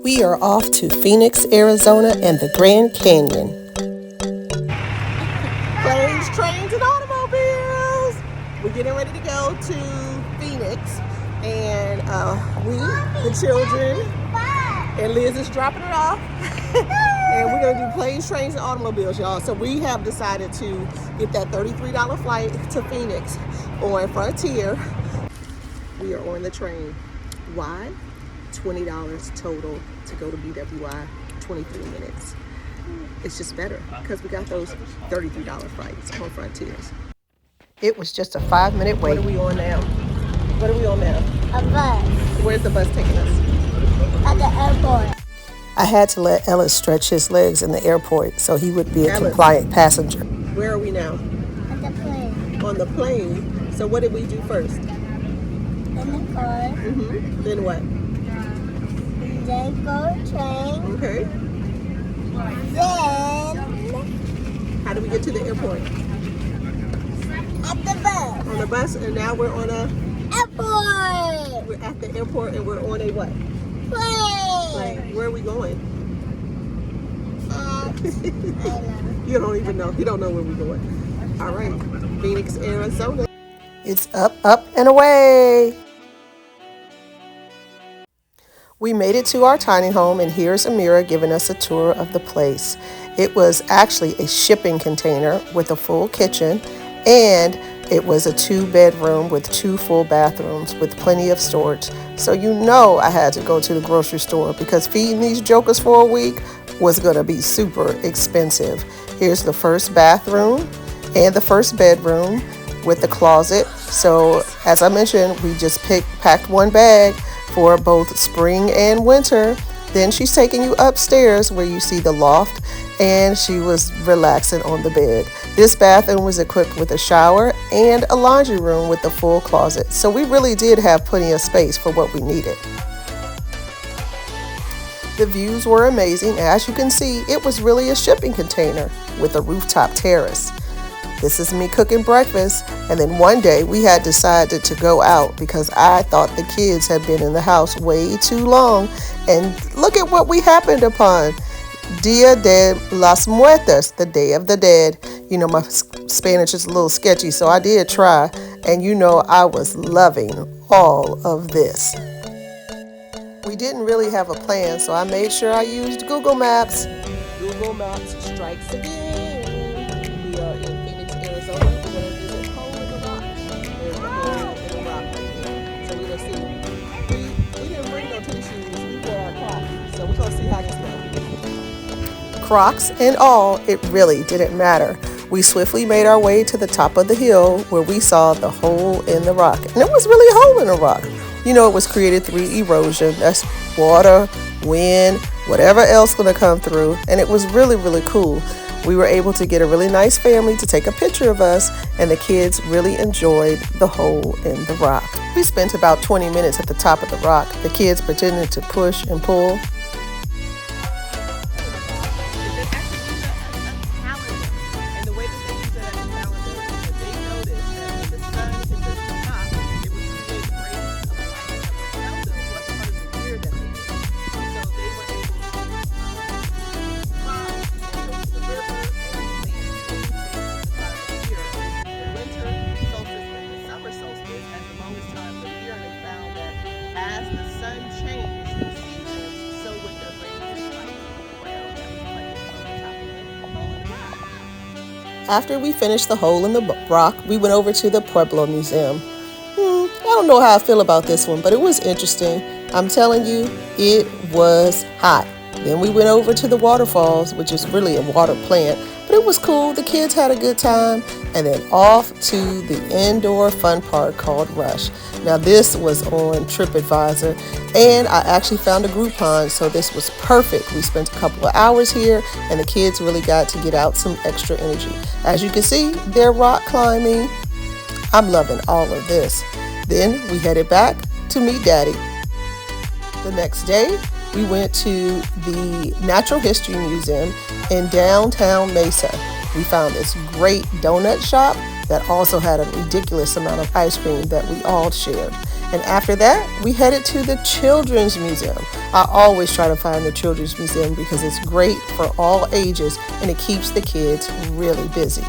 We are off to Phoenix, Arizona and the Grand Canyon. Planes, trains, and automobiles. We're getting ready to go to Phoenix, and we, the children, and Liz is dropping it off. And we're gonna do planes, trains, and automobiles, y'all. So we have decided to get that $33 flight to Phoenix on Frontier. We are on the train. Why? $20 total to go to BWI, 23 minutes. It's just better because we got those $33 flights on Frontiers. It was just a 5-minute wait. What are we on now? What are we on now? A bus. Where's the bus taking us? At the airport. I had to let Ellis stretch his legs in the airport so he would be a Ellis, compliant passenger. Where are we now? At the plane. On the plane. So what did we do first? In the car. Then what? Then go train. Okay. Then How do we get to the airport? at the bus. On the bus, and now we're on a... Airport. We're at the airport and we're on a what? Plane. Where are we going? I know. You don't even know. You don't know where we're going. All right. Phoenix, Arizona. It's up, up, and away. We made it to our tiny home, and here's Amira giving us a tour of the place. It was actually a shipping container with a full kitchen, and it was a 2-bedroom with 2 full bathrooms with plenty of storage. So you know I had to go to the grocery store because feeding these jokers for a week was going to be super expensive. Here's the first bathroom and the first bedroom with the closet. So as I mentioned, we just packed one bag for both spring and winter. Then she's taking you upstairs where you see the loft, and she was relaxing on the bed. This bathroom was equipped with a shower and a laundry room with a full closet. So we really did have plenty of space for what we needed. The views were amazing. As you can see, it was really a shipping container with a rooftop terrace. This is me cooking breakfast, and then one day we had decided to go out because I thought the kids had been in the house way too long, and look at what we happened upon. Dia de los Muertos, the Day of the Dead. You know, my Spanish is a little sketchy, so I did try, and you know I was loving all of this. We didn't really have a plan, so I made sure I used Google Maps. Google Maps strikes again. We are in Phoenix, Arizona. We're going to visit Hole in the Rock. There's the Hole in the Rock right there. So we're going to see. We didn't bring no tennis shoes. We wore our Crocs. So we're going to see how this goes. Crocs and all, it really didn't matter. We swiftly made our way to the top of the hill where we saw the hole in the rock. And it was really a hole in the rock. You know, it was created through erosion. That's water, wind, whatever else going to come through. And it was really, really cool. We were able to get a really nice family to take a picture of us, and the kids really enjoyed the hole in the rock. We spent about 20 minutes at the top of the rock, the kids pretending to push and pull. After we finished the hole in the rock, we went over to the Pueblo Museum. I don't know how I feel about this one, but it was interesting. I'm telling you, it was hot. Then we went over to the waterfalls, which is really a water plant, but it was cool. The kids had a good time. And then off to the indoor fun park called Rush. Now this was on TripAdvisor, and I actually found a Groupon, so this was perfect. We spent a couple of hours here, and the kids really got to get out some extra energy. As you can see, they're rock climbing. I'm loving all of this. Then we headed back to meet Daddy. The next day, we went to the Natural History Museum in downtown Mesa. We found this great donut shop that also had a ridiculous amount of ice cream that we all shared. And after that, we headed to the Children's Museum. I always try to find the Children's Museum because it's great for all ages and it keeps the kids really busy.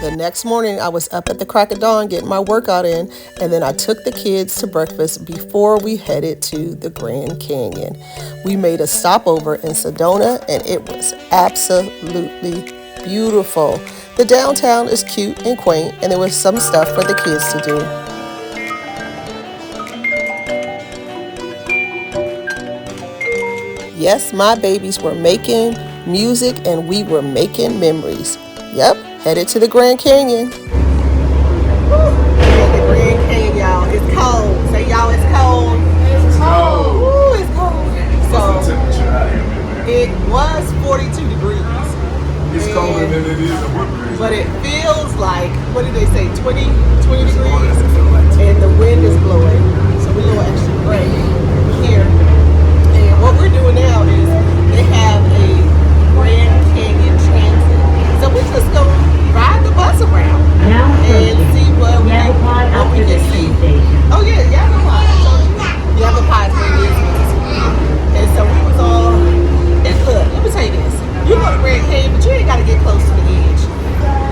The next morning, I was up at the crack of dawn getting my workout in, and then I took the kids to breakfast before we headed to the Grand Canyon. We made a stopover in Sedona, and it was absolutely beautiful. The downtown is cute and quaint, and there was some stuff for the kids to do. Yes, my babies were making music, and we were making memories. Yep, headed to the Grand Canyon. The Grand Canyon, y'all. It's cold. Say, y'all, it's cold. It's cold. Ooh, it's cold. What's So the temperature out here, man? it was 42 degrees. It's colder than it is in Woodbridge. But it feels like, what did they say, 20 This morning degrees? it felt like And the wind is blowing. So we're a little extra gray here. And what we're doing now is they have a Grand Canyon transit. So we're just going to ride the bus around and see what we can see. Oh yeah, Yavapai. Yavapai is where it is. And so we was all, and look, let me tell you this. You go to Grand Canyon, but you ain't got to get close to the edge.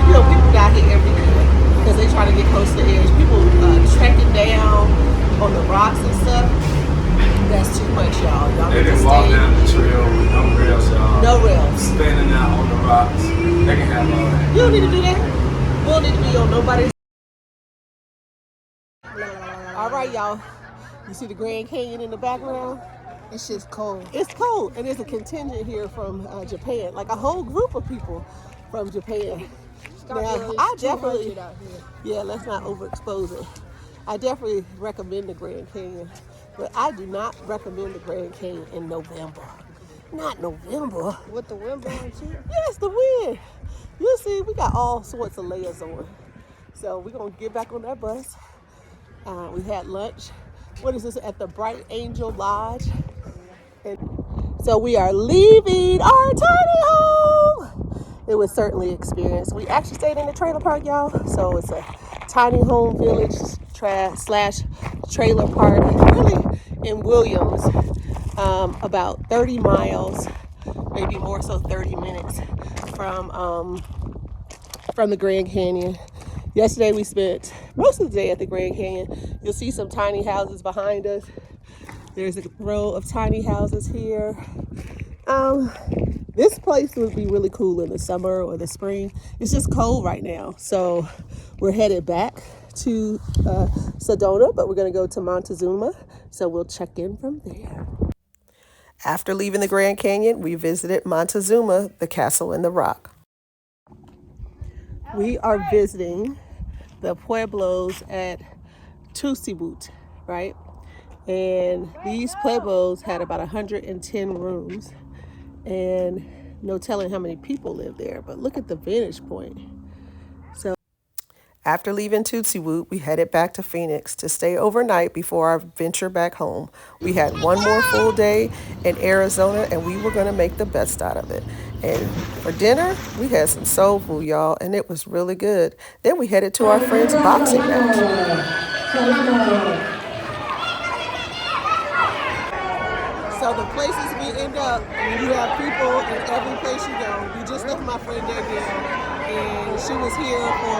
You know, people got here every year because they try to get close to the edge. People trekking down on the rocks and stuff. That's too much, y'all. Y'all they need to didn't walk stay. down the trail with no rails, y'all. No rails. Standing out on the rocks. They can have all that. You don't need to do that. We don't need to be on nobody's. All right, y'all. You see the Grand Canyon in the background? It's just cold. It's cold, and there's a contingent here from Japan, like a whole group of people from Japan. Now, I definitely, yeah, let's not overexpose it. I definitely recommend the Grand Canyon, but I do not recommend the Grand Canyon in November. Not November. With the wind blowing too. Yes, the wind. You see, we got all sorts of layers on. So we're gonna get back on that bus. We had lunch. What is this, at the Bright Angel Lodge? And so we are leaving our tiny home. It was certainly an experience. We actually stayed in the trailer park, y'all. So it's a tiny home village slash trailer park, really in Williams, about 30 miles, maybe more so 30 minutes from the Grand Canyon. Yesterday we spent most of the day at the Grand Canyon. You'll see some tiny houses behind us. There's a row of tiny houses here. This place would be really cool in the summer or the spring. It's just cold right now. So we're headed back to Sedona, but we're gonna go to Montezuma. So we'll check in from there. After leaving the Grand Canyon, we visited Montezuma, the castle in the rock. We are visiting the pueblos at Tusibut, right? And these pueblos had about 110 rooms, and no telling how many people live there, but look at the vantage point. So after leaving Tusibut, we headed back to Phoenix to stay overnight before our venture back home. We had one more full day in Arizona, and we were going to make the best out of it. And for dinner, we had some soul food, y'all, and it was really good. Then we headed to our friend's boxing match. So the places we end up, you have people in every place you go. We just left my friend Danielle, and she was here for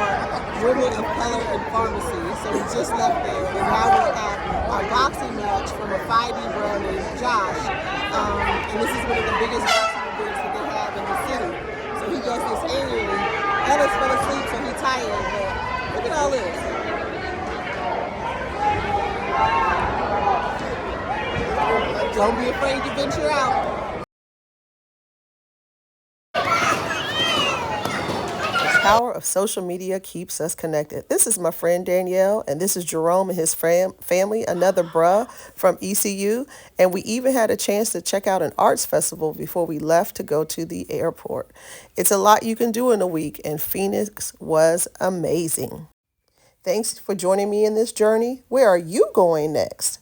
Women of Color in Pharmacy. So we just left there, and now we're at our boxing match from a fighting bro named Josh. And this is one of the biggest boxing events that they have in the city. So he does this annually. Ellis fell asleep, so he's tired, but look at all this. Don't be afraid to venture out. The power of social media keeps us connected. This is my friend Danielle, and this is Jerome and his family, another bruh from ECU. And we even had a chance to check out an arts festival before we left to go to the airport. It's a lot you can do in a week, and Phoenix was amazing. Thanks for joining me in this journey. Where are you going next?